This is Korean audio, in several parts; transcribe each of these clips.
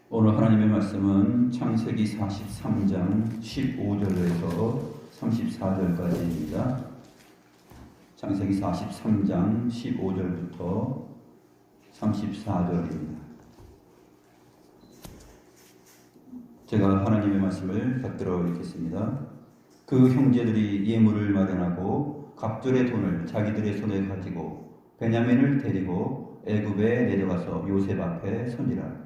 오늘 하나님의 말씀은 창세기 43장 15절에서 34절까지입니다. 창세기 43장 15절부터 34절입니다. 제가 하나님의 말씀을 받들어 읽겠습니다. 그 형제들이 예물을 마련하고 갑절의 돈을 자기들의 손에 가지고 베냐민을 데리고 애굽에 내려가서 요셉 앞에 서니라.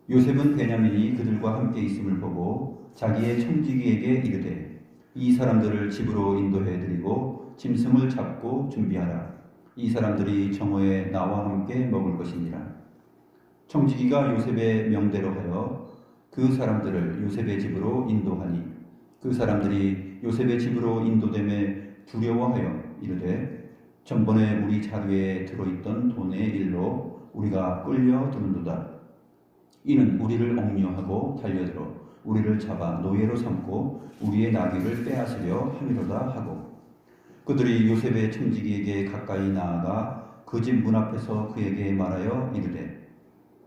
요셉은 베냐민이 그들과 함께 있음을 보고 자기의 청지기에게 이르되 이 사람들을 집으로 인도해 드리고 짐승을 잡고 준비하라. 이 사람들이 정오에 나와 함께 먹을 것이니라. 청지기가 요셉의 명대로 하여 그 사람들을 요셉의 집으로 인도하니 그 사람들이 요셉의 집으로 인도됨에 두려워하여 이르되 전번에 우리 자루에 들어있던 돈의 일로 우리가 끌려드는도다. 이는 우리를 억류하고 달려들어 우리를 잡아 노예로 삼고 우리의 나귀를 빼앗으려 함이로다 하고 그들이 요셉의 청지기에게 가까이 나아가 그 집 문 앞에서 그에게 말하여 이르되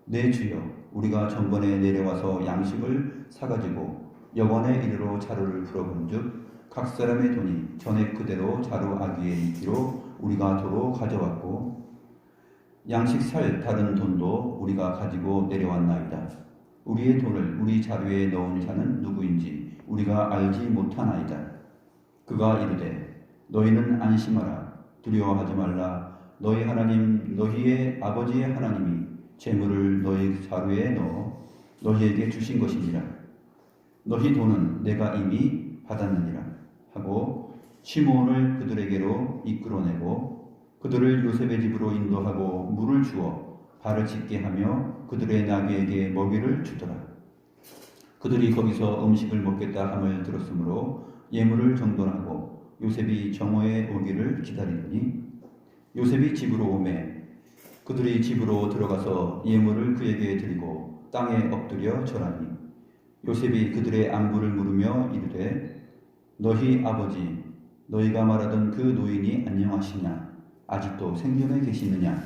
내 주여 우리가 전번에 내려와서 양식을 사가지고 여관에 이르러 자루를 풀어본즉 각 사람의 돈이 전에 그대로 자루 아귀에 있기로 우리가 도로 가져왔고 양식 살 다른 돈도 우리가 가지고 내려왔나이다. 우리의 돈을 우리 자루에 넣은 자는 누구인지 우리가 알지 못하나이다. 그가 이르되 너희는 안심하라. 두려워하지 말라. 너희 하나님 너희의 아버지의 하나님이 재물을 너희 자루에 넣어 너희에게 주신 것이니라. 너희 돈은 내가 이미 받았느니라 하고 시므온을 그들에게로 이끌어내고 그들을 요셉의 집으로 인도하고 물을 주어 발을 씻게 하며 그들의 나귀에게 먹이를 주더라. 그들이 거기서 음식을 먹겠다 함을 들었으므로 예물을 정돈하고 요셉이 정오에 오기를 기다리더니 요셉이 집으로 오매 그들이 집으로 들어가서 예물을 그에게 드리고 땅에 엎드려 절하니 요셉이 그들의 안부를 물으며 이르되 너희 아버지 너희가 말하던 그 노인이 안녕하시냐 아직도 생존해 계시느냐?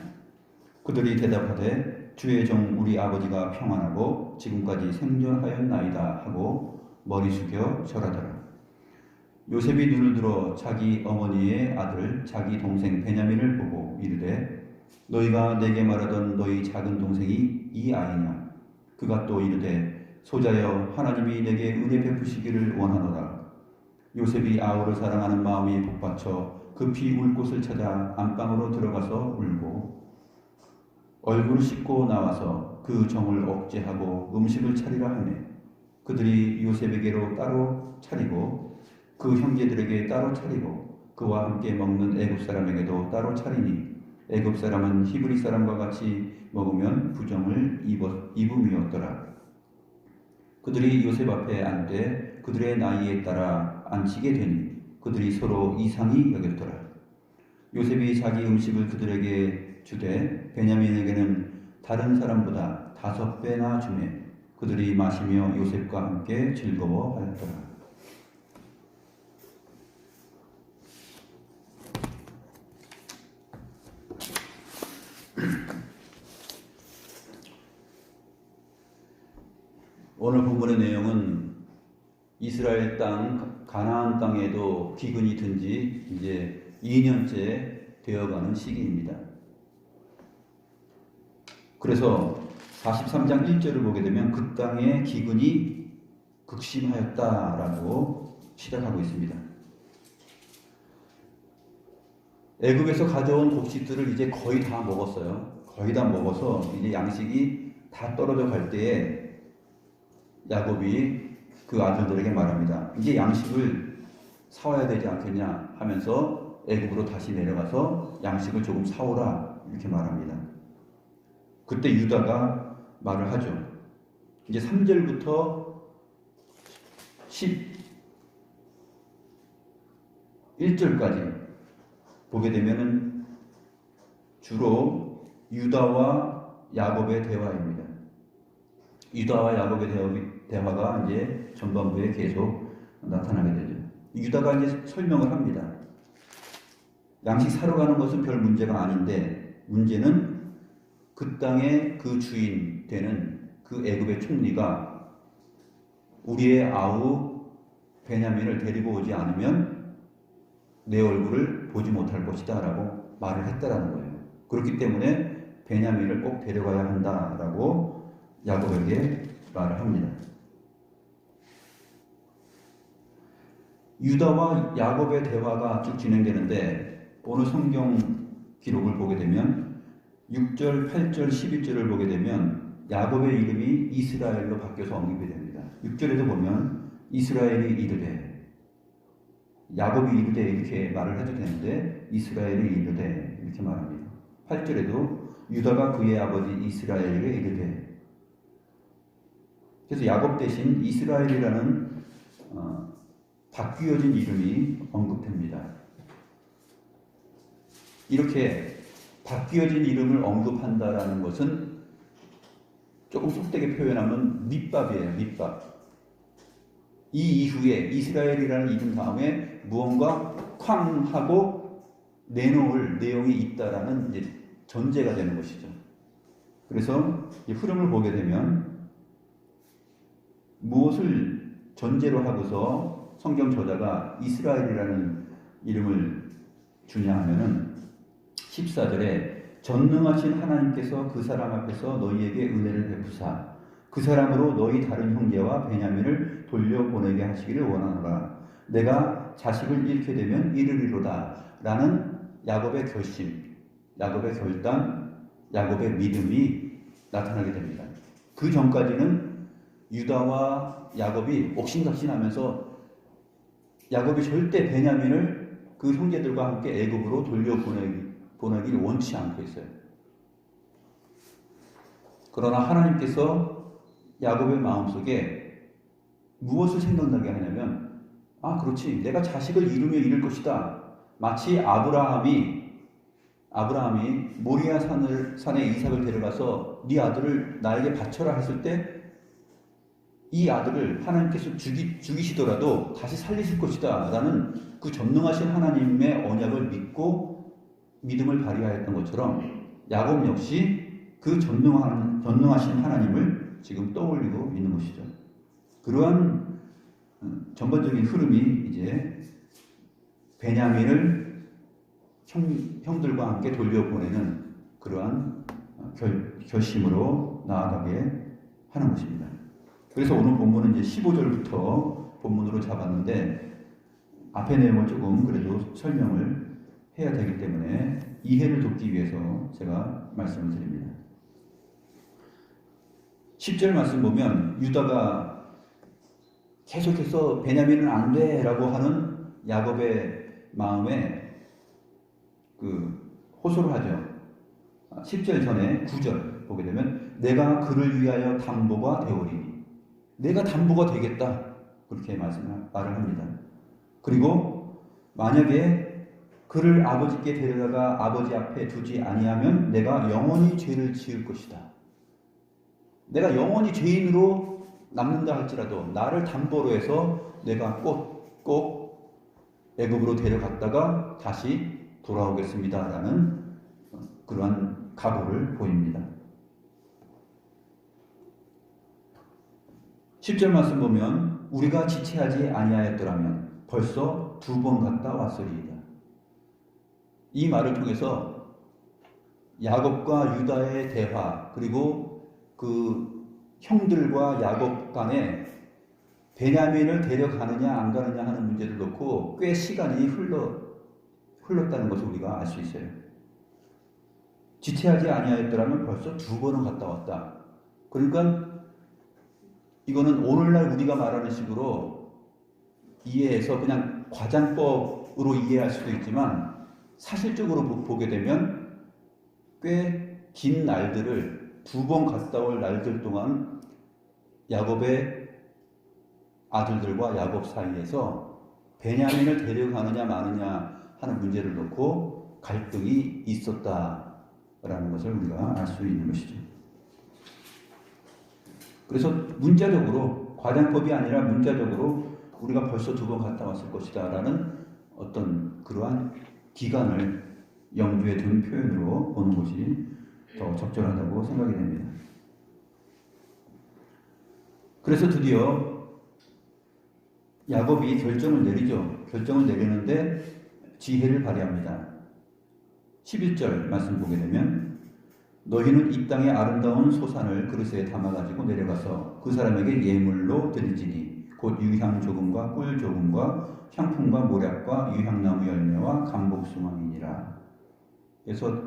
그들이 대답하되 주의 종 우리 아버지가 평안하고 지금까지 생존하였나이다 하고 머리 숙여 절하더라. 요셉이 눈을 들어 자기 어머니의 아들 자기 동생 베냐민을 보고 이르되 너희가 내게 말하던 너희 작은 동생이 이 아이냐? 그가 또 이르되 소자여 하나님이 내게 은혜 베푸시기를 원하노라. 요셉이 아우를 사랑하는 마음이 복받쳐 급히 울 곳을 찾아 안방으로 들어가서 울고 얼굴을 씻고 나와서 그 정을 억제하고 음식을 차리라 하매 그들이 요셉에게로 따로 차리고 그 형제들에게 따로 차리고 그와 함께 먹는 애굽 사람에게도 따로 차리니 애굽 사람은 히브리 사람과 같이 먹으면 부정을 입음이었더라. 그들이 요셉 앞에 앉되 그들의 나이에 따라 앉히게 되니 그들이 서로 이상히 여겼더라. 요셉이 자기 음식을 그들에게 주되 베냐민에게는 다른 사람보다 5배나 주매 그들이 마시며 요셉과 함께 즐거워하였더라. 오늘 본문의 내용은 이스라엘 땅 가나안 땅에도 기근이 든 지 이제 2년째 되어가는 시기입니다. 그래서 43장 1절을 보게 되면 그 땅에 기근이 극심하였다라고 시작하고 있습니다. 애굽에서 가져온 곡식들을 이제 거의 다 먹었어요. 거의 다 먹어서 이제 양식이 다 떨어져 갈 때에 야곱이 그 아들들에게 말합니다. 이제 양식을 사와야 되지 않겠냐 하면서 애굽으로 다시 내려가서 양식을 조금 사오라 이렇게 말합니다. 그때 유다가 말을 하죠. 이제 3절부터 11절까지 보게 되면은 주로 유다와 야곱의 대화입니다. 유다와 야곱의 대화가 이제 전반부에 계속 나타나게 되죠. 유다가 이제 설명을 합니다. 양식 사러 가는 것은 별 문제가 아닌데 문제는 그 땅의 그 주인 되는 그 그 애굽의 총리가 우리의 아우 베냐민을 데리고 오지 않으면 내 얼굴을 보지 못할 것이다 라고 말을 했다라는 거예요. 그렇기 때문에 베냐민을 꼭 데려가야 한다라고 야곱에게 말을 합니다. 유다와 야곱의 대화가 쭉 진행되는데 오늘 성경 기록을 보게 되면 6절, 8절, 11절을 보게 되면 야곱의 이름이 이스라엘로 바뀌어서 언급이 됩니다. 6절에도 보면 이스라엘이 이르되, 야곱이 이르되 이렇게 말을 해도 되는데 이스라엘이 이르되 이렇게 말합니다. 8절에도 유다가 그의 아버지 이스라엘에게 이르되, 그래서 야곱 대신 이스라엘이라는 바뀌어진 이름이 언급됩니다. 이렇게 바뀌어진 이름을 언급한다라는 것은 조금 속되게 표현하면 밑밥이에요. 밑밥. 이 이후에 이스라엘이라는 이름 다음에 무언가 쾅 하고 내놓을 내용이 있다라는 이제 전제가 되는 것이죠. 그래서 이 흐름을 보게 되면 무엇을 전제로 하고서 성경 저자가 이스라엘이라는 이름을 주냐 하면은 14절에 전능하신 하나님께서 그 사람 앞에서 너희에게 은혜를 베푸사 그 사람으로 너희 다른 형제와 베냐민을 돌려보내게 하시기를 원하노라. 내가 자식을 잃게 되면 이르리로다 라는 야곱의 결심, 야곱의 결단, 야곱의 믿음이 나타나게 됩니다. 그 전까지는 유다와 야곱이 옥신각신하면서 야곱이 절대 베냐민을 그 형제들과 함께 애굽으로 돌려보내기를 원치 않고 있어요. 그러나 하나님께서 야곱의 마음속에 무엇을 생각나게 하냐면, 그렇지, 내가 자식을 이루며 이룰 것이다. 마치 아브라함이 모리아 산에 이삭을 데려가서 네 아들을 나에게 바쳐라 했을 때 이 아들을 하나님께서 죽이시더라도 다시 살리실 것이다 라는 그 전능하신 하나님의 언약을 믿고 믿음을 발휘하였던 것처럼 야곱 역시 그 전능하신 하나님을 지금 떠올리고 있는 것이죠. 그러한 전반적인 흐름이 이제 베냐민을 형들과 함께 돌려보내는 그러한 결심으로 나아가게 하는 것입니다. 그래서 오늘 본문은 이제 15절부터 본문으로 잡았는데 앞의 내용을 조금 그래도 설명을 해야 되기 때문에 이해를 돕기 위해서 제가 말씀을 드립니다. 10절 말씀 보면 유다가 계속해서 베냐민은 안 돼 라고 하는 야곱의 마음에 호소를 하죠. 10절 전에 9절 보게 되면 내가 그를 위하여 담보가 되오리니, 내가 담보가 되겠다 그렇게 말을 합니다. 그리고 만약에 그를 아버지께 데려다가 아버지 앞에 두지 아니하면 내가 영원히 죄를 지을 것이다. 내가 영원히 죄인으로 남는다 할지라도 나를 담보로 해서 내가 꼭 애굽으로 데려갔다가 다시 돌아오겠습니다 라는 그러한 각오를 보입니다. 10절 말씀 보면 우리가 지체하지 아니하였더라면 벌써 2번 갔다 왔으리이다. 이 말을 통해서 야곱과 유다의 대화, 그리고 그 형들과 야곱 간에 베냐민을 데려가느냐 안 가느냐 하는 문제를 놓고 꽤 시간이 흘렀다는 것을 우리가 알 수 있어요. 지체하지 아니하였더라면 벌써 2번은 갔다 왔다. 그러니까 이거는 오늘날 우리가 말하는 식으로 이해해서 그냥 과장법으로 이해할 수도 있지만 사실적으로 보게 되면 꽤 긴 날들을 2번 갔다 올 날들 동안 야곱의 아들들과 야곱 사이에서 베냐민을 데려가느냐 마느냐 하는 문제를 놓고 갈등이 있었다라는 것을 우리가 알 수 있는 것이죠. 그래서 문자적으로, 과장법이 아니라 문자적으로 우리가 벌써 2번 갔다 왔을 것이다 라는 어떤 그러한 기간을 염두에 둔 표현으로 보는 것이 더 적절하다고 생각이 됩니다. 그래서 드디어 야곱이 결정을 내리죠. 결정을 내리는데 지혜를 발휘합니다. 11절 말씀 보게 되면 너희는 이 땅의 아름다운 소산을 그릇에 담아가지고 내려가서 그 사람에게 예물로 드릴지니 곧 유향 조금과 꿀 조금과 향품과 모략과 유향나무 열매와 감복숭아이니라. 그래서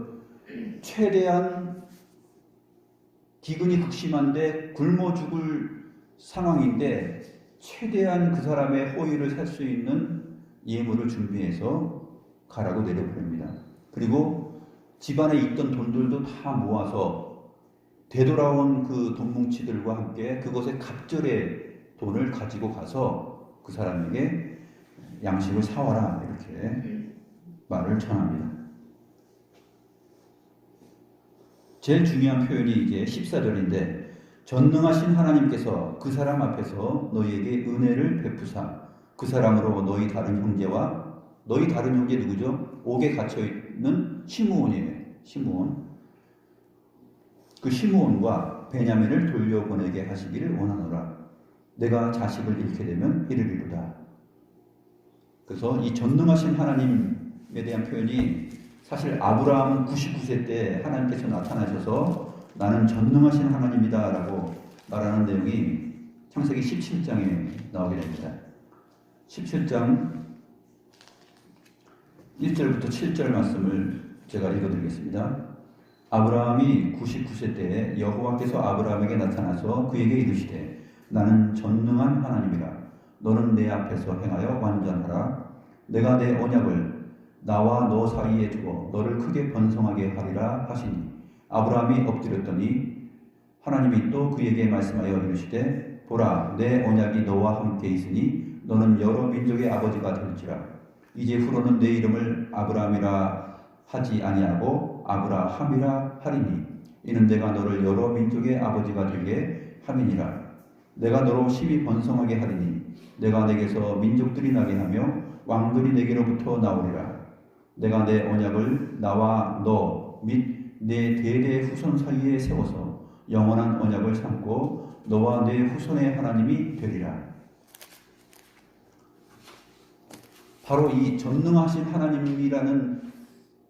최대한 기근이 극심한데 굶어 죽을 상황인데 최대한 그 사람의 호의를 살 수 있는 예물을 준비해서 가라고 내려보냅니다. 그리고 집안에 있던 돈들도 다 모아서 되돌아온 그 돈뭉치들과 함께 그곳에 갑절의 돈을 가지고 가서 그 사람에게 양식을 사와라 이렇게 말을 전합니다. 제일 중요한 표현이 이제 14절인데 전능하신 하나님께서 그 사람 앞에서 너희에게 은혜를 베푸사 그 사람으로 너희 다른 형제와 너희 다른 형제 누구죠? 옥에 갇혀있는 시므온이에요. 시므온. 그 시므온과 베냐민을 돌려보내게 하시기를 원하노라. 내가 자식을 잃게 되면 이르리로다. 그래서 이 전능하신 하나님에 대한 표현이 사실 아브라함 99세 때 하나님께서 나타나셔서 나는 전능하신 하나님이다 라고 말하는 내용이 창세기 17장에 나오게 됩니다. 17장 1절부터 7절 말씀을 제가 읽어드리겠습니다. 아브라함이 99세 때에 여호와께서 아브라함에게 나타나서 그에게 이르시되 나는 전능한 하나님이라 너는 내 앞에서 행하여 완전하라. 내가 내 언약을 나와 너 사이에 두어 너를 크게 번성하게 하리라 하시니 아브라함이 엎드렸더니 하나님이 또 그에게 말씀하여 이르시되 보라 내 언약이 너와 함께 있으니 너는 여러 민족의 아버지가 될지라. 이제 후로는 내 이름을 아브라함이라 하지 아니하고 아브라함이라 하리니 이는 내가 너를 여러 민족의 아버지가 되게 함이니라. 내가 너로 심히 번성하게 하리니 내가 내게서 민족들이 나게 하며 왕들이 내게로부터 나오리라. 내가 내 언약을 나와 너 및 내 대대 후손 사이에 세워서 영원한 언약을 삼고 너와 내 후손의 하나님이 되리라. 바로 이 전능하신 하나님이라는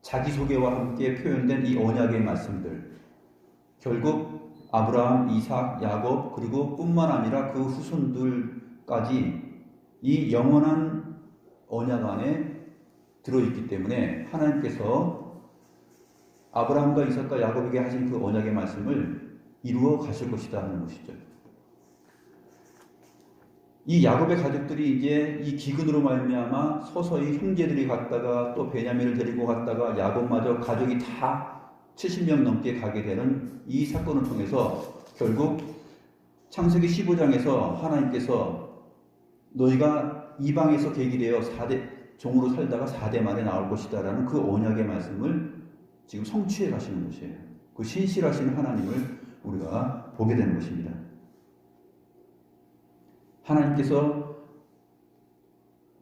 자기소개와 함께 표현된 이 언약의 말씀들, 결국 아브라함, 이삭, 야곱 그리고 뿐만 아니라 그 후손들까지 이 영원한 언약 안에 들어있기 때문에 하나님께서 아브라함과 이삭과 야곱에게 하신 그 언약의 말씀을 이루어 가실 것이다 하는 것이죠. 이 야곱의 가족들이 이제 이 기근으로 말미암아 서서히 형제들이 갔다가 또 베냐민을 데리고 갔다가 야곱마저 가족이 다 70명 넘게 가게 되는 이 사건을 통해서 결국 창세기 15장에서 하나님께서 너희가 이방에서 계기되어 4대 종으로 살다가 4대 만에 나올 것이다 라는 그 언약의 말씀을 지금 성취해 가시는 것이에요. 그 신실하신 하나님을 우리가 보게 되는 것입니다. 하나님께서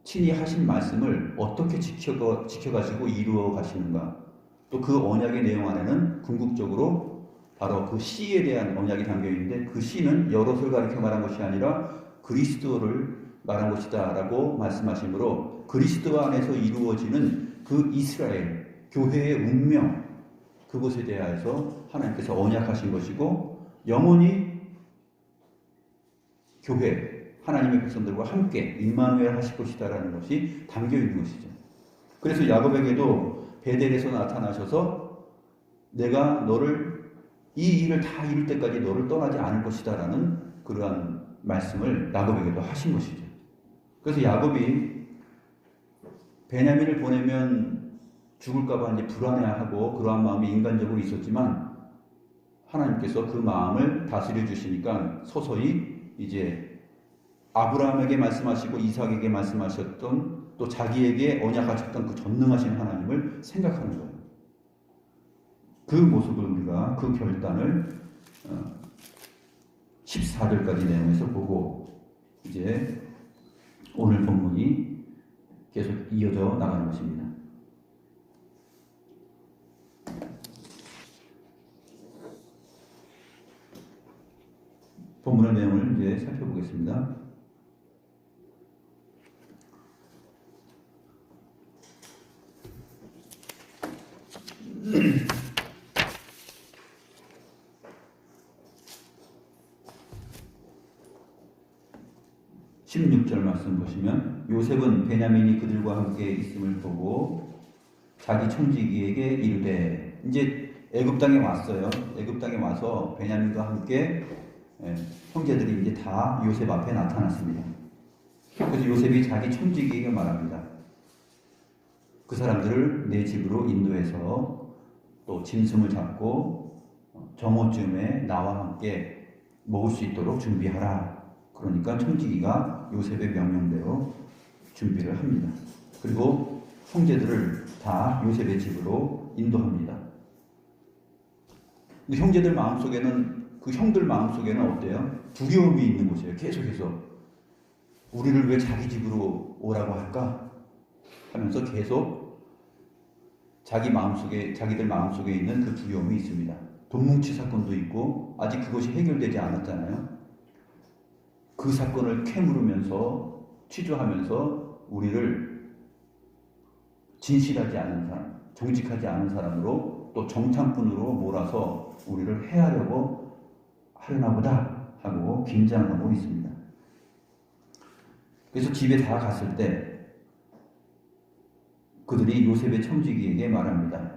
친히 하신 말씀을 어떻게 지켜가지고 이루어 가시는가. 또 그 언약의 내용 안에는 궁극적으로 바로 그 씨에 대한 언약이 담겨 있는데 그 씨는 여럿을 가리켜 말한 것이 아니라 그리스도를 말한 것이다 라고 말씀하시므로 그리스도 안에서 이루어지는 그 이스라엘 교회의 운명 그것에 대하여서 하나님께서 언약하신 것이고 영원히 교회 하나님의 백성들과 함께 임마누엘 하실 것이다 라는 것이 담겨 있는 것이죠. 그래서 야곱에게도 베델에서 나타나셔서 내가 너를 이 일을 다 이룰 때까지 너를 떠나지 않을 것이다 라는 그러한 말씀을 야곱에게도 하신 것이죠. 그래서 야곱이 베냐민을 보내면 죽을까봐 이제 불안해하고 그러한 마음이 인간적으로 있었지만 하나님께서 그 마음을 다스려 주시니까 서서히 이제 아브라함에게 말씀하시고 이삭에게 말씀하셨던 또 자기에게 언약하셨던 그 전능하신 하나님을 생각하는 거예요. 그 모습을 우리가 그 결단을 14절까지 내용에서 보고 이제 오늘 본문이 계속 이어져 나가는 것입니다. 본문의 내용을 이제 살펴보겠습니다. (16절) 말씀 보시면, 요셉은 베냐민이 그들과 함께 있음을 보고 자기 청지기에게 이르되, 이제 애굽 땅에 왔어요. 애굽 땅에 와서 베냐민과 함께 형제들이 이제 다 요셉 앞에 나타났습니다. 그래서 요셉이 자기 청지기에게 말합니다. 그 사람들을 내 집으로 인도해서 또 짐승을 잡고 정오쯤에 나와 함께 먹을 수 있도록 준비하라. 그러니까 청지기가 요셉의 명령대로 준비를 합니다. 그리고 형제들을 다 요셉의 집으로 인도합니다. 근데 형제들 마음속에는, 그 형들 마음속에는 어때요? 두려움이 있는 곳이에요. 계속해서 우리를 왜 자기 집으로 오라고 할까? 하면서 계속 자기들 마음속에 있는 그 두려움이 있습니다. 돈뭉치 사건도 있고 아직 그것이 해결되지 않았잖아요. 그 사건을 캐물으면서 취조하면서 우리를 진실하지 않은 사람, 정직하지 않은 사람으로 또 정탐꾼으로 몰아서 우리를 해하려고 하려나 보다 하고 긴장하고 있습니다. 그래서 집에 다 갔을 때 그들이 요셉의 청지기에게 말합니다.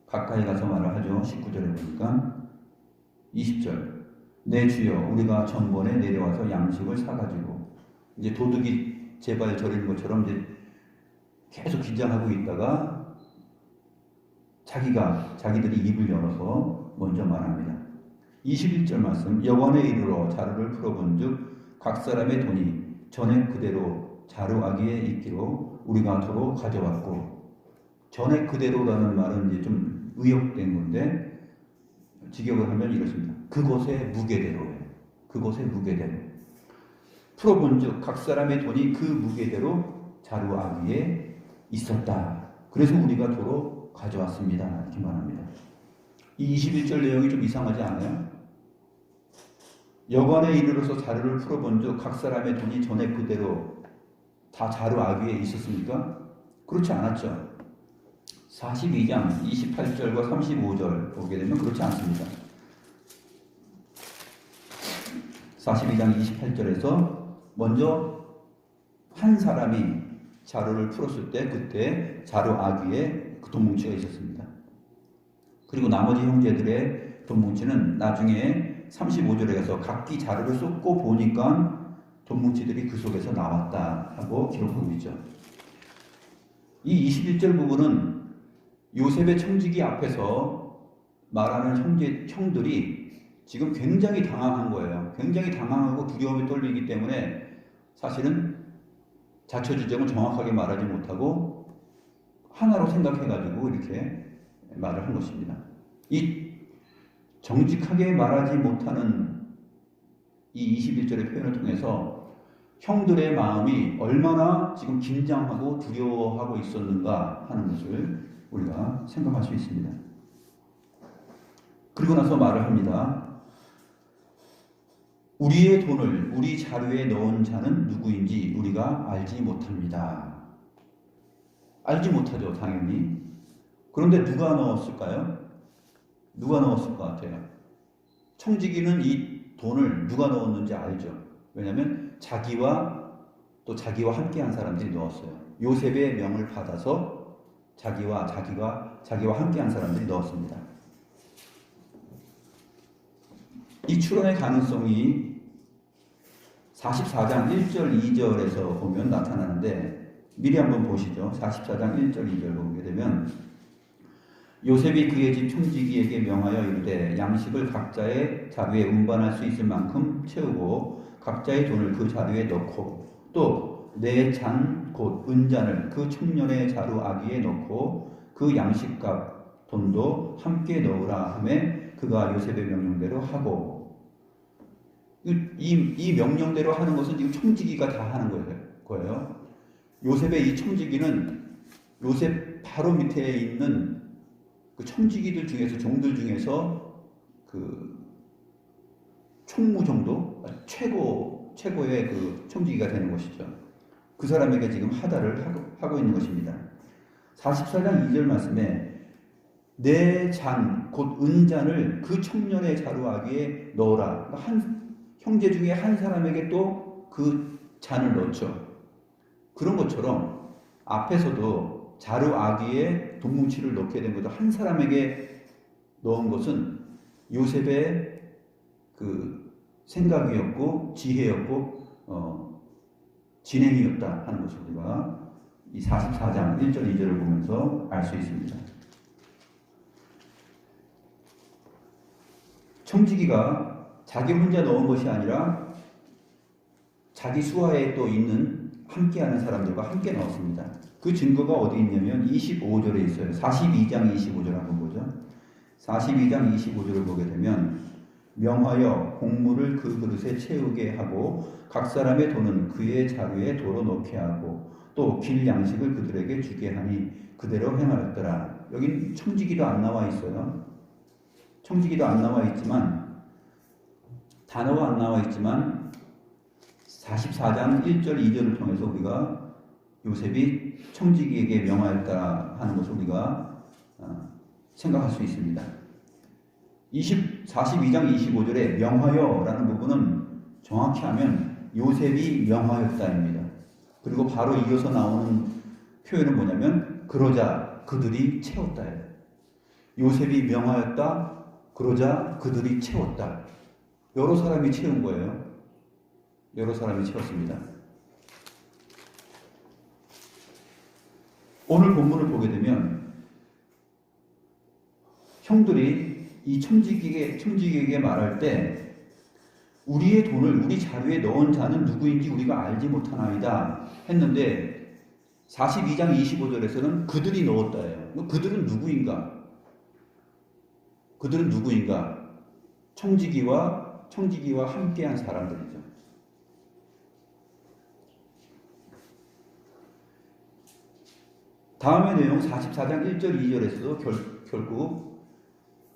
가까이 가서 말을 하죠. 19절에 보니까 20절, 내 주여, 우리가 전번에 내려와서 양식을 사가지고, 이제 도둑이 제발 저리는 것처럼 이제 계속 긴장하고 있다가 자기들이 입을 열어서 먼저 말합니다. 21절 말씀, 여관에 이르러 자루를 풀어본즉 각 사람의 돈이 전에 그대로 자루아기에 있기로 우리가 도로 가져왔고, 전에 그대로라는 말은 이제 좀 의역된 건데 직역을 하면 이렇습니다. 그곳의 무게대로예요. 그곳의 무게대로. 풀어본즉 각 사람의 돈이 그 무게대로 자루아기에 있었다. 그래서 우리가 도로 가져왔습니다. 이렇게 말합니다. 이 21절 내용이 좀 이상하지 않아요? 여관에 이르러서 자루를 풀어본즉 각 사람의 돈이 전에 그대로 다 자루아기에 있었습니까? 그렇지 않았죠. 42장 28절과 35절 보게 되면 그렇지 않습니다. 42장 28절에서 먼저 한 사람이 자루를 풀었을 때 그때 자루아기에 그 돈뭉치가 있었습니다. 그리고 나머지 형제들의 돈뭉치는 나중에 35절에 가서 각기 자루를 쏟고 보니까 돈뭉치들이 그 속에서 나왔다 하고 기록하고 있죠. 이 21절 부분은 요셉의 청지기 앞에서 말하는 형들이 지금 굉장히 당황한 거예요. 굉장히 당황하고 두려움이 떨리기 때문에 사실은 자초지종을 정확하게 말하지 못하고 하나로 생각해가지고 이렇게 말을 한 것입니다. 이 정직하게 말하지 못하는 이 21절의 표현을 통해서 형들의 마음이 얼마나 지금 긴장하고 두려워하고 있었는가 하는 것을 우리가 생각할 수 있습니다. 그리고 나서 말을 합니다. 우리의 돈을 우리 자루에 넣은 자는 누구인지 우리가 알지 못합니다. 알지 못하죠, 당연히. 그런데 누가 넣었을까요? 누가 넣었을 것 같아요? 청지기는 이 돈을 누가 넣었는지 알죠. 왜냐하면 자기와 함께한 사람들이 넣었어요. 요셉의 명을 받아서 자기와 함께한 사람들이 넣었습니다. 이 추론의 가능성이 44장 1절 2절에서 보면 나타나는데 미리 한번 보시죠. 44장 1절 2절 보게 되면 요셉이 그의 집 청지기에게 명하여 이르되 양식을 각자의 자루에 운반할 수 있을 만큼 채우고 각자의 돈을 그 자루에 넣고 또 내 잔 곧 은잔을 그 청년의 자루아기에 넣고 그 양식값 돈도 함께 넣으라 하매 그가 요셉의 명령대로 하고, 이 명령대로 하는 것은 지금 청지기가 다 하는 거예요. 요셉의 이 청지기는 요셉 바로 밑에 있는 그 청지기들 중에서 종들 중에서 그 총무 정도 최고의 그 청지기가 되는 것이죠. 그 사람에게 지금 하다를 하고 있는 것입니다. 44장 2절 말씀에 내 잔, 곧 은잔을 그 청년의 자루아기에 넣어라. 한 형제 중에 한 사람에게 또 그 잔을 넣죠. 그런 것처럼 앞에서도 자루아기에 돈뭉치를 넣게 된 것도 한 사람에게 넣은 것은 요셉의 그 생각이었고 지혜였고 진행이었다 하는 것을 우리가 이 44장 1절 2절을 보면서 알 수 있습니다. 청지기가 자기 혼자 넣은 것이 아니라 자기 수하에 또 있는 함께하는 사람들과 함께 넣었습니다. 그 증거가 어디 있냐면 25절에 있어요. 42장 25절 한번 보죠. 42장 25절을 보게 되면 명하여 곡물을 그 그릇에 채우게 하고 각 사람의 돈은 그의 자루에 도로 넣게 하고 또 길 양식을 그들에게 주게 하니 그대로 행하였더라. 여긴 청지기도 안 나와 있어요. 청지기도 안 나와 있지만 단어가 안 나와 있지만 44장 1절 2절을 통해서 우리가 요셉이 청지기에게 명하였다 하는 것을 우리가 생각할 수 있습니다. 42장 25절에 명하여라는 부분은 정확히 하면 요셉이 명하였다입니다. 그리고 바로 이어서 나오는 표현은 뭐냐면 그러자 그들이 채웠다예요. 요셉이 명하였다. 그러자 그들이 채웠다. 여러 사람이 채운 거예요. 여러 사람이 채웠습니다. 오늘 본문을 보게 되면 형들이 이 청지기에게 말할 때 우리의 돈을 우리 자루에 넣은 자는 누구인지 우리가 알지 못하나이다 했는데 42장 25절에서는 그들이 넣었다예요. 그들은 누구인가? 그들은 누구인가? 청지기와 함께한 사람들이죠. 다음의 내용 44장 1절 2절에서도 결국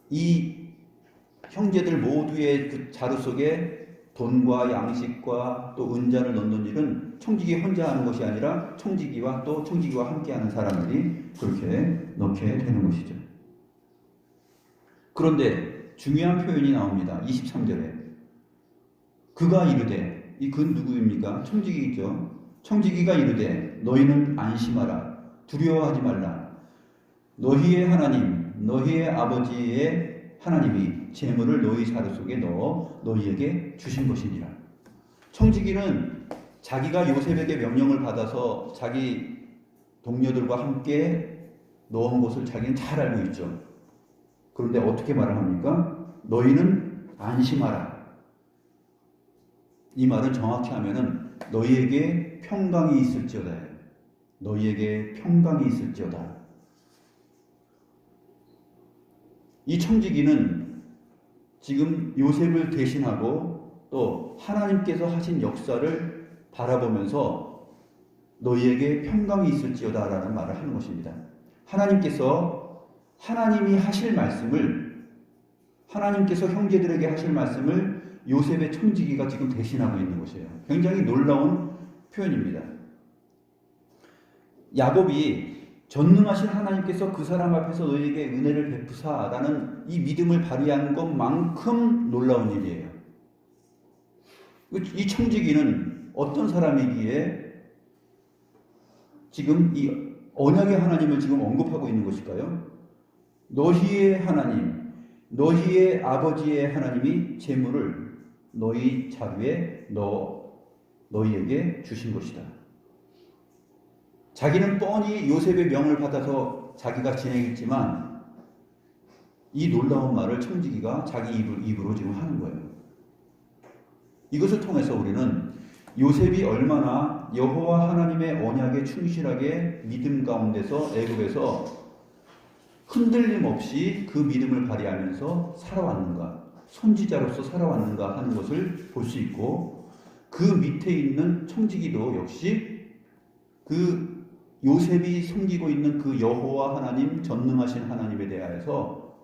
이 형제들 모두의 그 자루 속에 돈과 양식과 또 은잔을 넣는 일은 청지기 혼자 하는 것이 아니라 청지기와 함께하는 사람들이 그렇게 넣게 되는 것이죠. 그런데 중요한 표현이 나옵니다. 23절에 그가 이르되, 이 그는 누구입니까? 청지기죠. 청지기가 이르되 너희는 안심하라. 두려워하지 말라. 너희의 하나님, 너희의 아버지의 하나님이 재물을 너희 자루 속에 넣어 너희에게 주신 것이니라. 청지기는 자기가 요셉에게 명령을 받아서 자기 동료들과 함께 넣은 것을 자기는 잘 알고 있죠. 그런데 어떻게 말을 합니까? 너희는 안심하라. 이 말은 정확히 하면은 너희에게 평강이 있을지어다. 너희에게 평강이 있을지어다. 이 청지기는 지금 요셉을 대신하고 또 하나님께서 하신 역사를 바라보면서 너희에게 평강이 있을지어다 라는 말을 하는 것입니다. 하나님이 하실 말씀을, 하나님께서 형제들에게 하실 말씀을 요셉의 청지기가 지금 대신하고 있는 것이에요. 굉장히 놀라운 표현입니다. 야곱이 전능하신 하나님께서 그 사람 앞에서 너희에게 은혜를 베푸사라는 이 믿음을 발휘한 것만큼 놀라운 일이에요. 이 청지기는 어떤 사람이기에 지금 이 언약의 하나님을 지금 언급하고 있는 것일까요? 너희의 하나님, 너희의 아버지의 하나님이 재물을 너희 자루에 너희에게 주신 것이다. 자기는 뻔히 요셉의 명을 받아서 자기가 진행했지만 이 놀라운 말을 청지기가 자기 입으로 지금 하는 거예요. 이것을 통해서 우리는 요셉이 얼마나 여호와 하나님의 언약에 충실하게 믿음 가운데서 애굽에서 흔들림 없이 그 믿음을 발휘하면서 살아왔는가, 선지자로서 살아왔는가 하는 것을 볼 수 있고, 그 밑에 있는 청지기도 역시 그 요셉이 섬기고 있는 그 여호와 하나님, 전능하신 하나님에 대하여서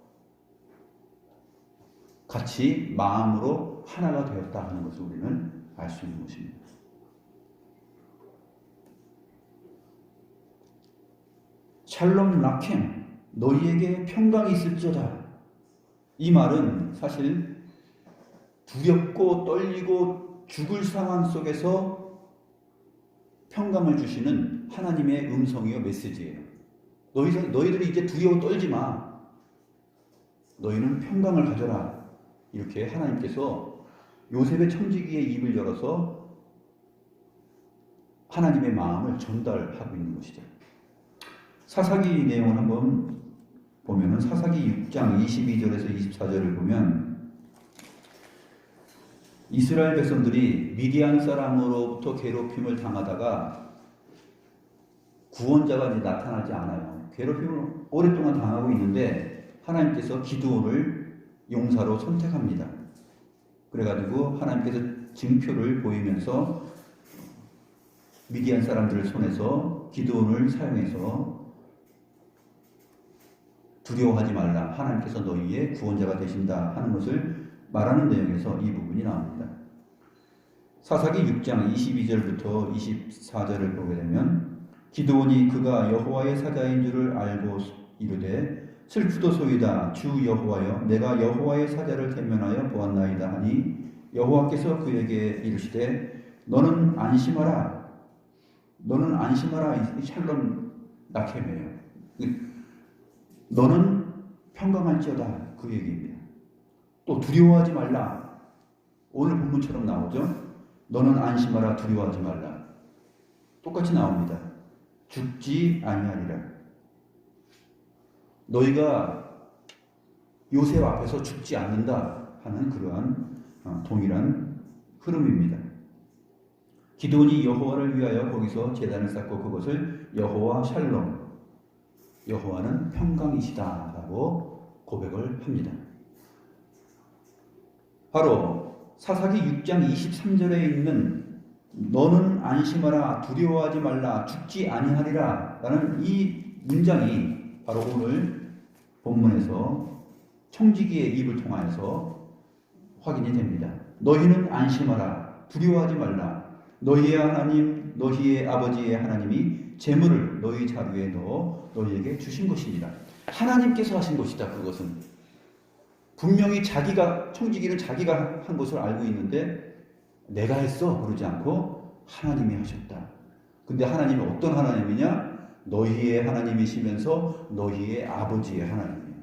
같이 마음으로 하나가 되었다 하는 것을 우리는 알 수 있는 것입니다. 샬롬 라켐, 너희에게 평강이 있을지어다. 이 말은 사실 두렵고 떨리고 죽을 상황 속에서 평강을 주시는 하나님의 음성이요 메시지예요. 너희들이 이제 두려워 떨지 마. 너희는 평강을 가져라. 이렇게 하나님께서 요셉의 청지기의 입을 열어서 하나님의 마음을 전달하고 있는 것이죠. 사사기 내용을 한번 보면은 사사기 6장 22절에서 24절을 보면 이스라엘 백성들이 미디안 사람으로부터 괴롭힘을 당하다가 구원자가 이제 나타나지 않아요. 괴롭힘을 오랫동안 당하고 있는데 하나님께서 기드온을 용사로 선택합니다. 그래가지고 하나님께서 징표를 보이면서 미디안 사람들을 손에서 기드온을 사용해서 두려워하지 말라. 하나님께서 너희의 구원자가 되신다 하는 것을 말하는 내용에서 이 부분이 나옵니다. 사사기 6장 22절부터 24절을 보게 되면 기드온이 그가 여호와의 사자인 줄을 알고 이르되 슬프도소이다. 주 여호와여, 내가 여호와의 사자를 대면하여 보았나이다 하니 여호와께서 그에게 이르시되 너는 안심하라. 너는 안심하라. 이 샬롬 라켐이에요. 너는 평강할지어다. 그 얘기입니다. 또 두려워하지 말라. 오늘 본문처럼 나오죠. 너는 안심하라. 두려워하지 말라. 똑같이 나옵니다. 죽지 아니하리라. 너희가 요셉 앞에서 죽지 않는다 하는 그러한 동일한 흐름입니다. 기드온이 여호와를 위하여 거기서 제단을 쌓고 그것을 여호와 샬롬, 여호와는 평강이시다라고 고백을 합니다. 바로 사사기 6장 23절에 있는 너는 안심하라, 두려워하지 말라, 죽지 아니하리라 라는 이 문장이 바로 오늘 본문에서 청지기의 입을 통하여서 확인이 됩니다. 너희는 안심하라, 두려워하지 말라. 너희의 하나님, 너희의 아버지의 하나님이 재물을 너희 자루에 넣어 너희에게 주신 것입니다. 하나님께서 하신 것이다. 그것은 분명히 청지기는 자기가 한 것을 알고 있는데 내가 했어 그러지 않고 하나님이 하셨다. 근데 하나님은 어떤 하나님이냐? 너희의 하나님이시면서 너희의 아버지의 하나님이에요.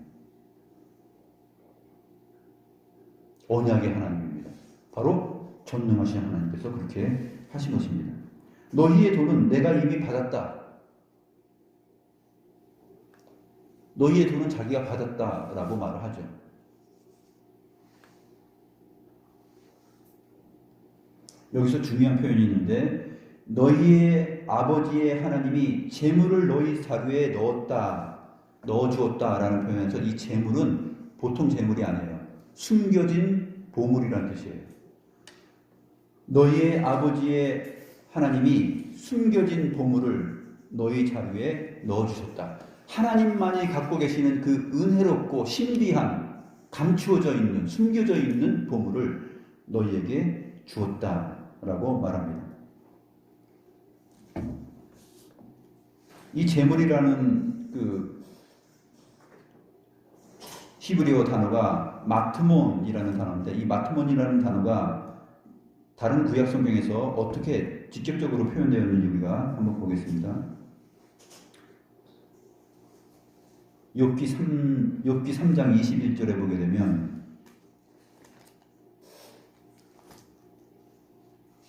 언약의 하나님입니다. 바로 전능하신 하나님께서 그렇게 하신 것입니다. 너희의 돈은 내가 이미 받았다. 너희의 돈은 자기가 받았다라고 말을 하죠. 여기서 중요한 표현이 있는데 너희의 아버지의 하나님이 재물을 너희 자루에 넣어주었다라는 표현에서 이 재물은 보통 재물이 아니에요. 숨겨진 보물이라는 뜻이에요. 너희의 아버지의 하나님이 숨겨진 보물을 너희 자루에 넣어주셨다. 하나님만이 갖고 계시는 그 은혜롭고 신비한 감추어져 있는 숨겨져 있는 보물을 너희에게 주었다라고 말합니다. 이 재물이라는 그 히브리어 단어가 마트몬이라는 단어인데 이 마트몬이라는 단어가 다른 구약 성경에서 어떻게 직접적으로 표현되어 있는지 우리가 한번 보겠습니다. 욥기 3장 21절에 보게 되면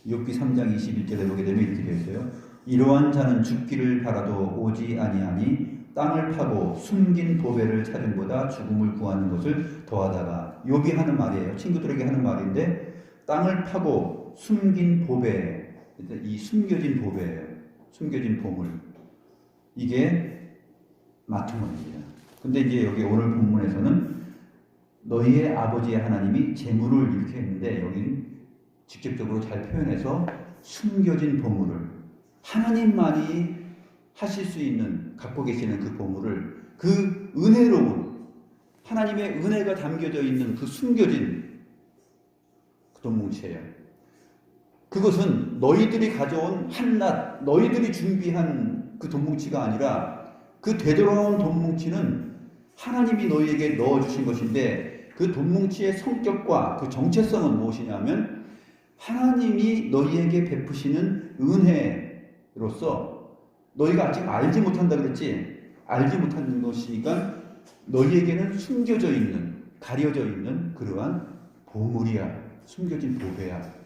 욥기 3장 21절에 보게 되면 이렇게 되어 있어요. 이러한 자는 죽기를 바라도 오지 아니하니 땅을 파고 숨긴 보배를 찾음보다 죽음을 구하는 것을 더하다가 욥이 하는 말이에요. 친구들에게 하는 말인데 땅을 파고 숨긴 보배, 이 숨겨진 보배예요. 숨겨진 보물. 이게 마트몬입니다. 근데 이제 여기 오늘 본문에서는 너희의 아버지의 하나님이 재물을 이렇게 했는데 여기는 직접적으로 잘 표현해서 숨겨진 보물을 하나님만이 하실 수 있는 갖고 계시는 그 보물을 그 은혜로운 하나님의 은혜가 담겨져 있는 그 숨겨진 그 돈뭉치예요. 그것은 너희들이 가져온 한낱, 너희들이 준비한 그 돈뭉치가 아니라 그 되돌아온 돈뭉치는 하나님이 너희에게 넣어주신 것인데, 그 돈뭉치의 성격과 그 정체성은 무엇이냐면 하나님이 너희에게 베푸시는 은혜로서 너희가 아직 알지 못한다 그랬지? 알지 못하는 것이니까 너희에게는 숨겨져 있는, 가려져 있는 그러한 보물이야. 숨겨진 보배야.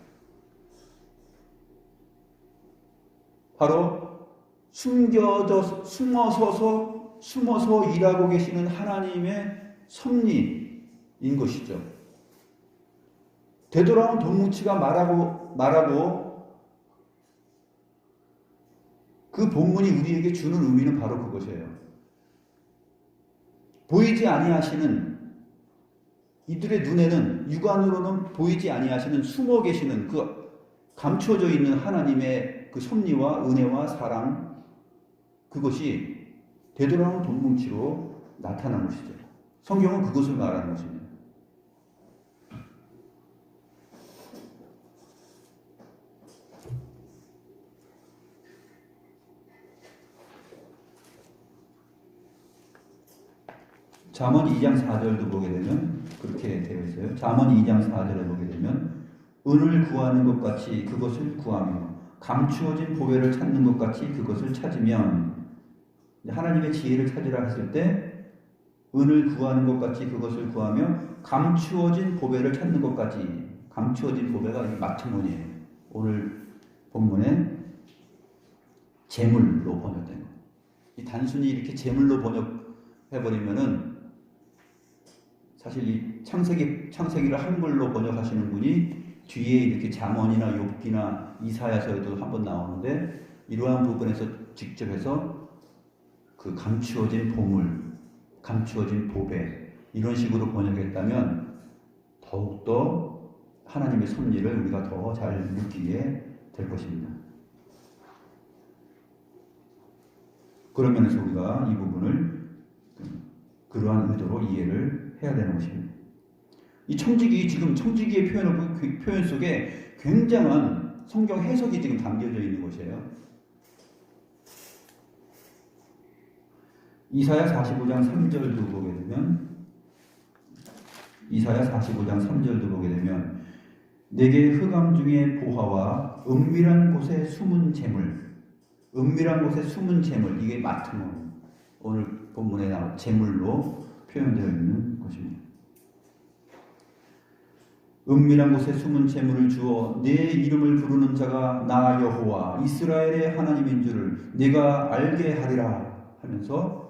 바로 숨어서 일하고 계시는 하나님의 섭리인 것이죠. 되돌아온 돈뭉치가 말하고 그 본문이 우리에게 주는 의미는 바로 그것이에요. 보이지 아니하시는, 이들의 눈에는, 육안으로는 보이지 아니하시는, 숨어 계시는 그 감추어져 있는 하나님의 그 섭리와 은혜와 사랑, 그것이 되돌아온 돈뭉치로 나타난 것이죠. 성경은 그것을 말하는 것입니다. 잠언 2장 4절도 보게 되면 그렇게 되어 있어요. 잠언 2장 4절에 보게 되면 은을 구하는 것 같이 그것을 구하며 감추어진 보배를 찾는 것 같이 그것을 찾으면, 하나님의 지혜를 찾으라 했을 때 은을 구하는 것 같이 그것을 구하며 감추어진 보배를 찾는 것 같이, 감추어진 보배가 마트몬이에요. 오늘 본문에 재물로 번역된 거. 이 단순히 이렇게 재물로 번역해버리면은 사실 이 창세기를 한글로 번역하시는 분이 뒤에 이렇게 잠언이나 욥기나 이사야서에도 한번 나오는데, 이러한 부분에서 직접 해서 그 감추어진 보물, 감추어진 보배, 이런 식으로 번역했다면 더욱더 하나님의 섭리를 우리가 더 잘 느끼게 될 것입니다. 그런 면에서 우리가 이 부분을 그러한 의도로 이해를 해야 되는 것입니다. 이 청지기의 표현 속에 굉장한 성경 해석이 지금 담겨져 있는 것이에요. 이사야 45장 3절도 보게 되면 내게 흑암 중에 보화와 은밀한 곳에 숨은 재물, 이게 마트몬, 오늘 본문에 나온 재물로 표현되어 있는 것입니다. 은밀한 곳에 숨은 재물을 주어 내 이름을 부르는 자가 나 여호와 이스라엘의 하나님인 줄을 내가 알게 하리라 하면서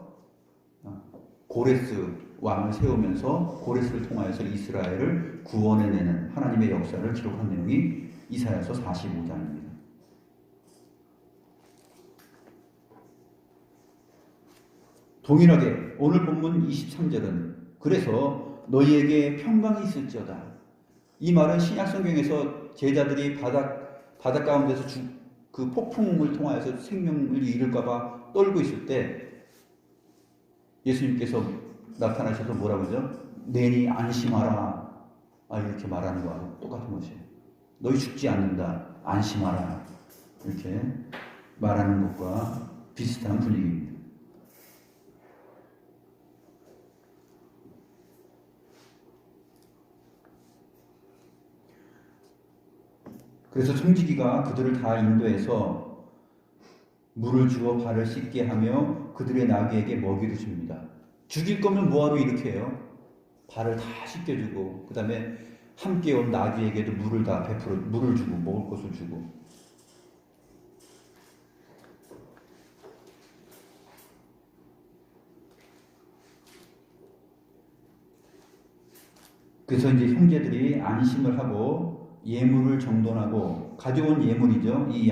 고레스 왕을 세우면서 고레스를 통하여서 이스라엘을 구원해내는 하나님의 역사를 기록한 내용이 이사야서 45장입니다. 동일하게 오늘 본문 23절은 그래서 너희에게 평강이 있을지어다. 이 말은 신약 성경에서 제자들이 바다 가운데서 그 폭풍을 통하여서 생명을 잃을까봐 떨고 있을 때 예수님께서 나타나셔서 뭐라고 하죠? 내니 안심하라. 이렇게 말하는 거하고 똑같은 것이에요. 너희 죽지 않는다. 안심하라. 이렇게 말하는 것과 비슷한 분위기입니다. 그래서 청지기가 그들을 다 인도해서 물을 주어 발을 씻게 하며 그들의 나귀에게 먹이를 줍니다. 죽일 거면 뭐하러 이렇게 해요? 발을 다 씻겨주고 그 다음에 함께 온 나귀에게도 물을 주고 먹을 것을 주고. 그래서 이제 형제들이 안심을 하고 예물을 정돈하고 가져온 예물이죠. 이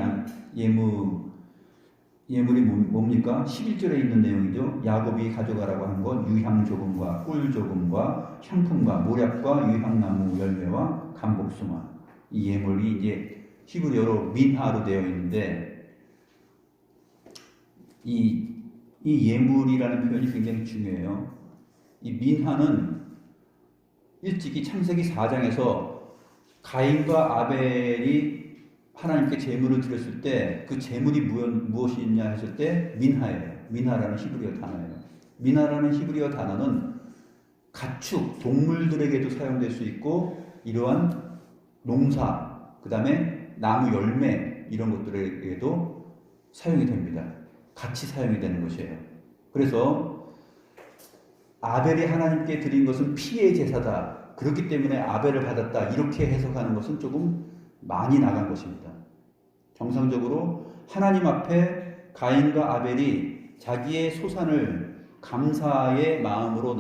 예물이 뭡니까? 11절에 있는 내용이죠. 야곱이 가져가라고 한 것, 유향 조금과 꿀 조금과 향품과 모략과 유향나무 열매와 감복숭아. 이 예물이 이제 히브리어로 민하로 되어 있는데, 이 예물이라는 표현이 굉장히 중요해요. 이 민하는 일찍이 창세기 4장에서 가인과 아벨이 하나님께 제물을 드렸을 때 그 제물이 무엇이냐 했을 때 민하예요. 민하라는 히브리어 단어예요. 민하라는 히브리어 단어는 가축, 동물들에게도 사용될 수 있고 이러한 농사, 그 다음에 나무 열매 이런 것들에게도 사용이 됩니다. 같이 사용이 되는 것이에요. 그래서 아벨이 하나님께 드린 것은 피의 제사다. 그렇기 때문에 아벨을 받았다. 이렇게 해석하는 것은 조금 많이 나간 것입니다. 정상적으로 하나님 앞에 가인과 아벨이 자기의 소산을 감사의 마음으로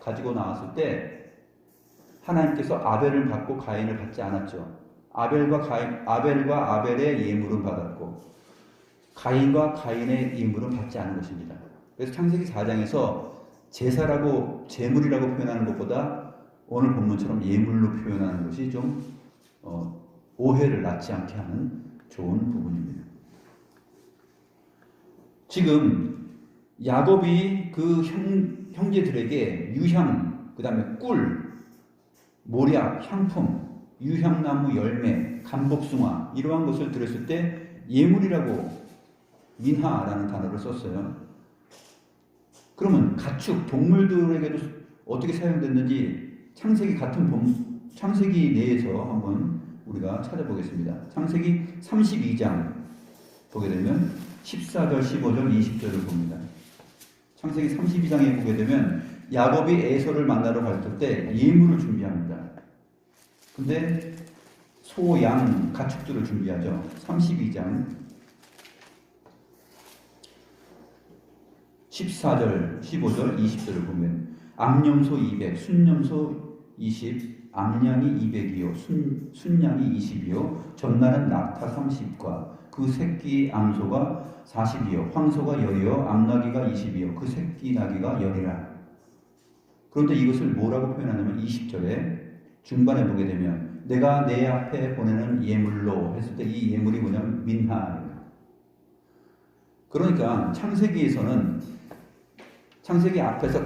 가지고 나왔을 때 하나님께서 아벨을 받고 가인을 받지 않았죠. 아벨과 아벨의 예물은 받았고 가인과 가인의 예물은 받지 않은 것입니다. 그래서 창세기 4장에서 제사라고 제물이라고 표현하는 것보다 오늘 본문처럼 예물로 표현하는 것이 좀 오해를 낳지 않게 하는 좋은 부분입니다. 지금 야곱이 그 형제들에게 유향, 그 다음에 꿀, 모략, 향품, 유향나무 열매, 감복숭아 이러한 것을 드렸을 때 예물이라고 민하라는 단어를 썼어요. 그러면 가축, 동물들에게도 어떻게 사용됐는지 창세기 내에서 한번 우리가 찾아보겠습니다. 창세기 32장 보게 되면 14절, 15절, 20절을 봅니다. 창세기 32장에 보게 되면 야곱이 에서를 만나러 갔을 때 예물을 준비합니다. 근데 소, 양, 가축들을 준비하죠. 32장 14절, 15절, 20절을 보면 암염소 200, 순염소 20, 암양이 200이요, 순양이 20이요, 전날은 낙타 30과 그 새끼 암소가 40이요, 황소가 10이요, 암나귀가 20이요, 그 새끼 나귀가 10이라. 그런데 이것을 뭐라고 표현하냐면 20절에 중반에 보게 되면 내가 내 앞에 보내는 예물로 했을 때 이 예물이 뭐냐면 민하예요. 그러니까 창세기 앞에서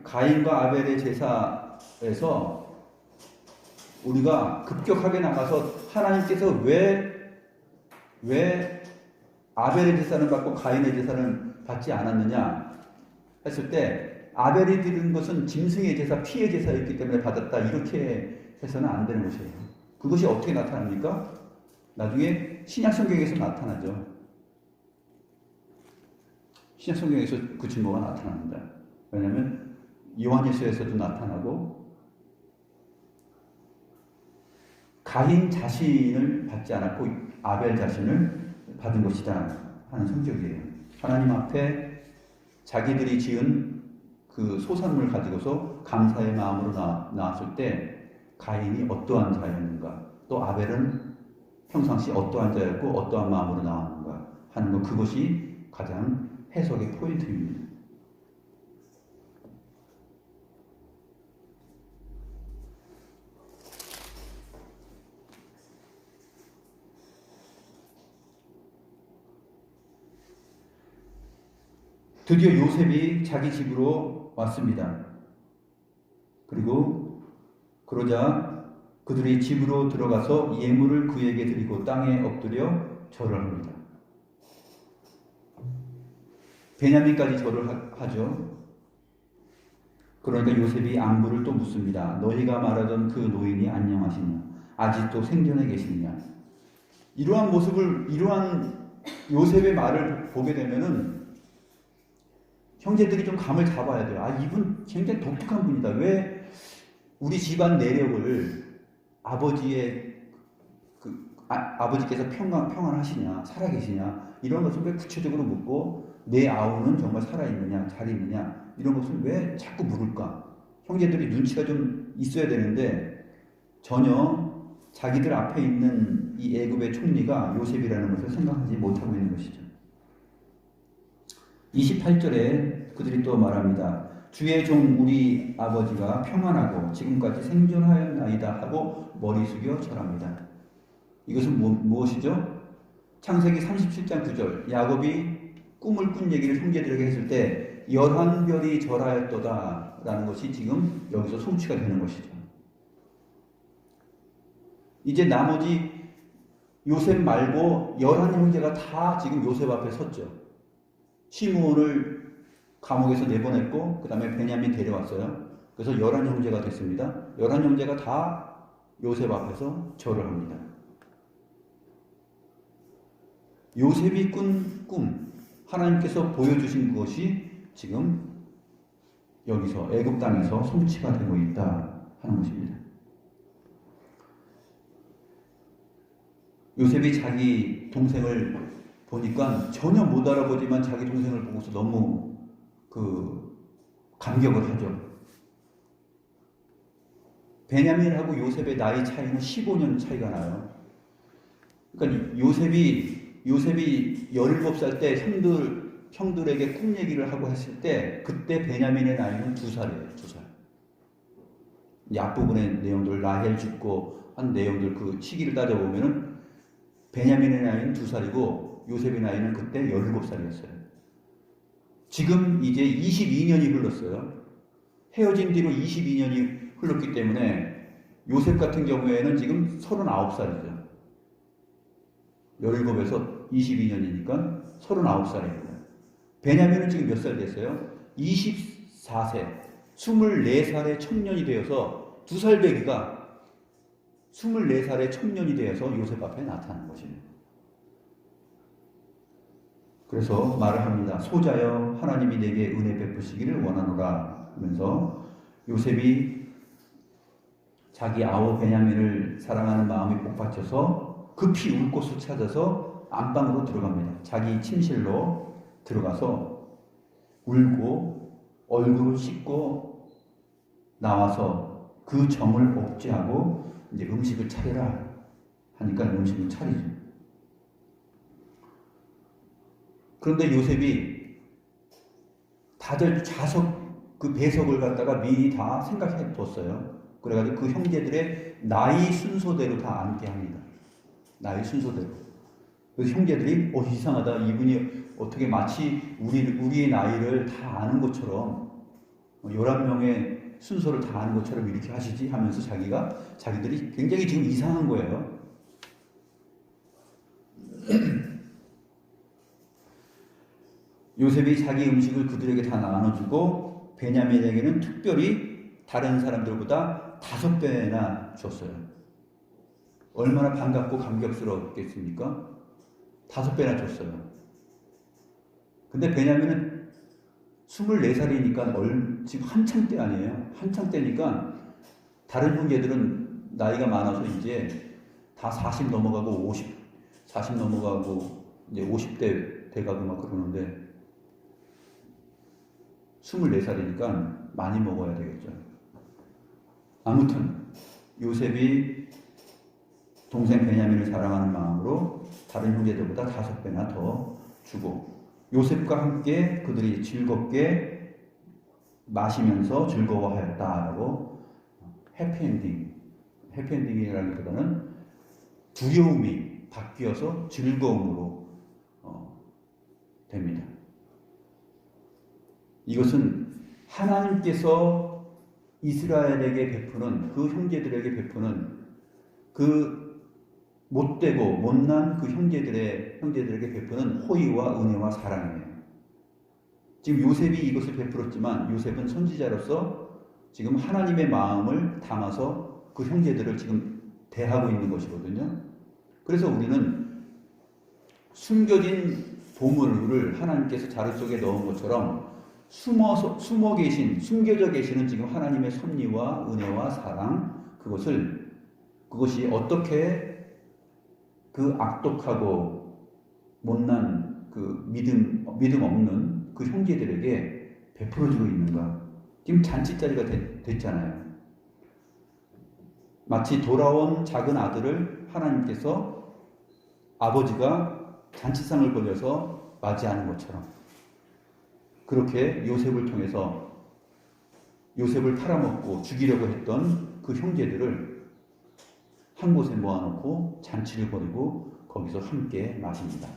가인과 아벨의 제사에서 우리가 급격하게 나가서 하나님께서 왜 아벨의 제사는 받고 가인의 제사는 받지 않았느냐 했을 때 아벨이 드린 것은 짐승의 제사, 피의 제사였기 때문에 받았다. 이렇게 해서는 안 되는 것이에요. 그것이 어떻게 나타납니까? 나중에 신약성경에서 나타나죠. 신약성경에서 그 증거가 나타납니다. 왜냐하면 요한일서에서도 나타나고 가인 자신을 받지 않았고 아벨 자신을 받은 것이다 하는 성격이에요. 하나님 앞에 자기들이 지은 그 소산물을 가지고서 감사의 마음으로 나왔을 때 가인이 어떠한 자였는가, 또 아벨은 평상시 어떠한 자였고 어떠한 마음으로 나왔는가 하는 것, 그것이 가장 해석의 포인트입니다. 드디어 요셉이 자기 집으로 왔습니다. 그리고 그러자 그들이 집으로 들어가서 예물을 그에게 드리고 땅에 엎드려 절을 합니다. 베냐민까지 절을 하죠. 그러니까 요셉이 안부를 또 묻습니다. 너희가 말하던 그 노인이 안녕하시냐? 아직도 생존해 계시느냐? 이러한 요셉의 말을 보게 되면은 형제들이 좀 감을 잡아야 돼요. 이분 굉장히 독특한 분이다. 왜 우리 집안 내력을 아버지께서 평안하시냐, 살아계시냐, 이런 것을 왜 구체적으로 묻고 내 아우는 정말 살아있느냐, 잘 있느냐, 이런 것을 왜 자꾸 물을까? 형제들이 눈치가 좀 있어야 되는데 전혀 자기들 앞에 있는 이 애굽의 총리가 요셉이라는 것을 생각하지 못하고 있는 것이죠. 28절에 그들이 또 말합니다. 주의 종 우리 아버지가 평안하고 지금까지 생존하였나이다 하고 머리 숙여 절합니다. 이것은 무엇이죠? 창세기 37장 9절 야곱이 꿈을 꾼 얘기를 형제들에게 했을 때 11별이 절하였도다 라는 것이 지금 여기서 성취가 되는 것이죠. 이제 나머지 요셉 말고 11형제가 다 지금 요셉 앞에 섰죠. 시므온을 감옥에서 내보냈고 그 다음에 베냐민 데려왔어요. 그래서 11형제가 됐습니다. 11형제가 다 요셉 앞에서 절을 합니다. 요셉이 꾼 꿈, 하나님께서 보여주신 것이 지금 여기서 애굽 땅에서 성취가 되고 있다 하는 것입니다. 요셉이 자기 동생을 보니까 전혀 못 알아보지만 자기 동생을 보고서 너무 감격을 하죠. 베냐민하고 요셉의 나이 차이는 15년 차이가 나요. 그러니까 요셉이 17살 때 형들에게 꿈 얘기를 하고 했을 때 그때 베냐민의 나이는 2살이에요. 2살. 이 앞부분의 내용들 라헬 죽고 한 내용들 그 시기를 따져보면은 베냐민의 나이는 2살이고 요셉의 나이는 그때 17살이었어요. 지금 이제 22년이 흘렀어요. 헤어진 뒤로 22년이 흘렀기 때문에 요셉 같은 경우에는 지금 39살이죠. 17에서 22년이니까 39살입니다. 베냐민은 지금 몇 살 됐어요? 24세. 24살의 청년이 되어서 2살 배기가 24살의 청년이 되어서 요셉 앞에 나타난 것입니다. 그래서 말을 합니다. 소자여 하나님이 내게 은혜 베푸시기를 원하노라 하면서 요셉이 자기 아우 베냐민을 사랑하는 마음이 복받쳐서 급히 울 곳을 찾아서 안방으로 들어갑니다. 자기 침실로 들어가서 울고 얼굴을 씻고 나와서 그 정을 억제하고 이제 음식을 차리라 하니까 음식을 차리죠. 그런데 요셉이 다들 좌석 그 배석을 갖다가 미리 다 생각해 뒀어요. 그래가지고 그 형제들의 나이 순서대로 다 앉게 합니다. 나이 순서대로. 그래서 형제들이 이상하다. 이분이 어떻게 마치 우리의 나이를 다 아는 것처럼 11명의 순서를 다 아는 것처럼 이렇게 하시지 하면서 자기들이 굉장히 지금 이상한 거예요. 요셉이 자기 음식을 그들에게 다 나눠주고 베냐민에게는 특별히 다른 사람들보다 5배나 줬어요. 얼마나 반갑고 감격스럽겠습니까? 5배나 줬어요. 근데 베냐민은 24살이니까 지금 한창 때 아니에요. 한창 때니까 다른 형제들은 나이가 많아서 이제 다 40 넘어가고 40 넘어가고 이제 50대 돼가고 막 그러는데 24살이니까 많이 먹어야 되겠죠. 아무튼 요셉이 동생 베냐민을 사랑하는 마음으로 다른 형제들보다 5배나 더 주고 요셉과 함께 그들이 즐겁게 마시면서 즐거워하였다라고 해피엔딩이라기보다는 두려움이 바뀌어서 즐거움으로 됩니다. 이것은 하나님께서 이스라엘에게 베푸는 그 형제들에게 베푸는 그 못되고 못난 그 형제들에게 베푸는 호의와 은혜와 사랑이에요. 지금 요셉이 이것을 베풀었지만 요셉은 선지자로서 지금 하나님의 마음을 담아서 그 형제들을 지금 대하고 있는 것이거든요. 그래서 우리는 숨겨진 보물을 하나님께서 자루 속에 넣은 것처럼 숨겨져 계시는 지금 하나님의 섭리와 은혜와 사랑, 그것이 어떻게 그 악독하고 못난 그 믿음 없는 그 형제들에게 베풀어주고 있는가? 지금 잔치자리가 됐잖아요. 마치 돌아온 작은 아들을 하나님께서 아버지가 잔치상을 벌려서 맞이하는 것처럼 그렇게 요셉을 통해서 요셉을 팔아먹고 죽이려고 했던 그 형제들을 한 곳에 모아놓고 잔치를 벌이고 거기서 함께 마십니다.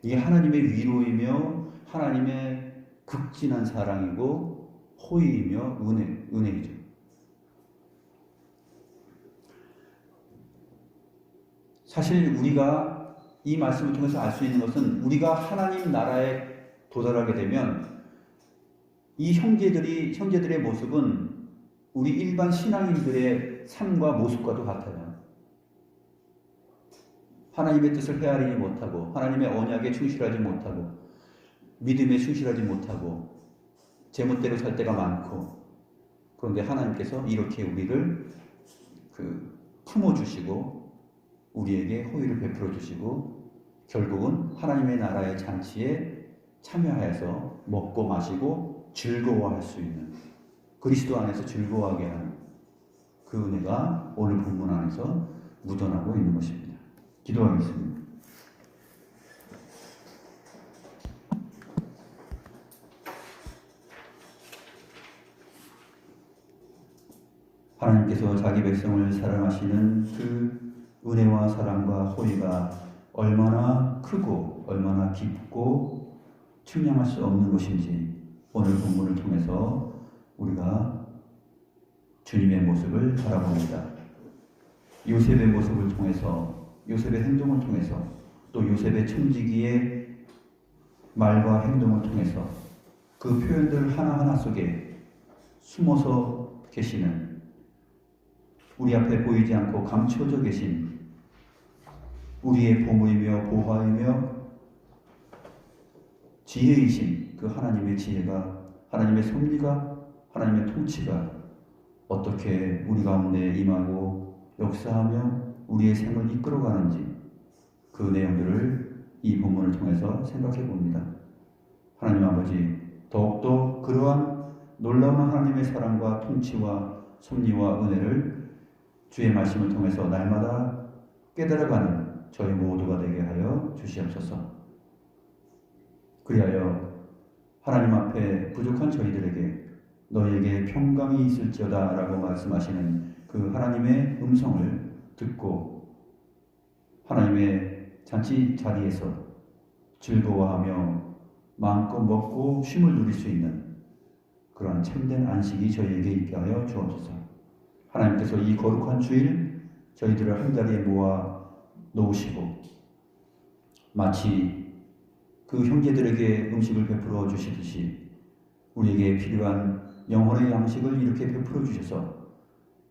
이게 하나님의 위로이며 하나님의 극진한 사랑이고 호의이며 은혜이죠. 사실 우리가 이 말씀을 통해서 알 수 있는 것은 우리가 하나님 나라에 도달하게 되면 이 형제들의 모습은 우리 일반 신앙인들의 삶과 모습과도 같아요. 하나님의 뜻을 헤아리지 못하고 하나님의 언약에 충실하지 못하고 믿음에 충실하지 못하고 제멋대로 살 때가 많고, 그런데 하나님께서 이렇게 우리를 품어주시고 우리에게 호의를 베풀어 주시고 결국은 하나님의 나라의 잔치에 참여하여서 먹고 마시고 즐거워할 수 있는, 그리스도 안에서 즐거워하게 하는 그 은혜가 오늘 본문 안에서 묻어나고 있는 것입니다. 기도하겠습니다. 하나님께서 자기 백성을 사랑하시는 그 은혜와 사랑과 호의가 얼마나 크고 얼마나 깊고 측량할 수 없는 것인지 오늘 본문을 통해서 우리가 주님의 모습을 바라봅니다. 요셉의 모습을 통해서, 요셉의 행동을 통해서, 또 요셉의 청지기의 말과 행동을 통해서 그 표현들 하나하나 속에 숨어서 계시는, 우리 앞에 보이지 않고 감춰져 계신 우리의 보물이며 보화이며 지혜이신 그 하나님의 지혜가, 하나님의 섭리가, 하나님의 통치가 어떻게 우리 가운데 임하고 역사하며 우리의 생을 이끌어가는지 그 내용들을 이 본문을 통해서 생각해 봅니다. 하나님 아버지, 더욱더 그러한 놀라운 하나님의 사랑과 통치와 섭리와 은혜를 주의 말씀을 통해서 날마다 깨달아가는 저희 모두가 되게 하여 주시옵소서. 그리하여 하나님 앞에 부족한 저희들에게 너희에게 평강이 있을지어다 라고 말씀하시는 그 하나님의 음성을 듣고 하나님의 잔치 자리에서 즐거워하며 마음껏 먹고 쉼을 누릴 수 있는 그러한 참된 안식이 저희에게 있게 하여 주옵소서. 하나님께서 이 거룩한 주일 저희들을 한 자리에 모아 놓으시고 마치 그 형제들에게 음식을 베풀어 주시듯이 우리에게 필요한 영혼의 양식을 이렇게 베풀어 주셔서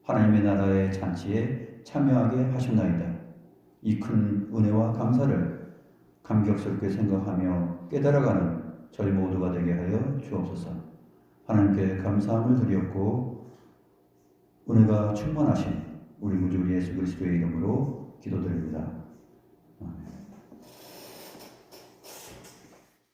하나님의 나라의 잔치에 참여하게 하셨나이다. 이 큰 은혜와 감사를 감격스럽게 생각하며 깨달아가는 저희 모두가 되게 하여 주옵소서. 하나님께 감사함을 드렸고 은혜가 충만하신 우리 구주 예수 그리스도의 이름으로 기도드립니다.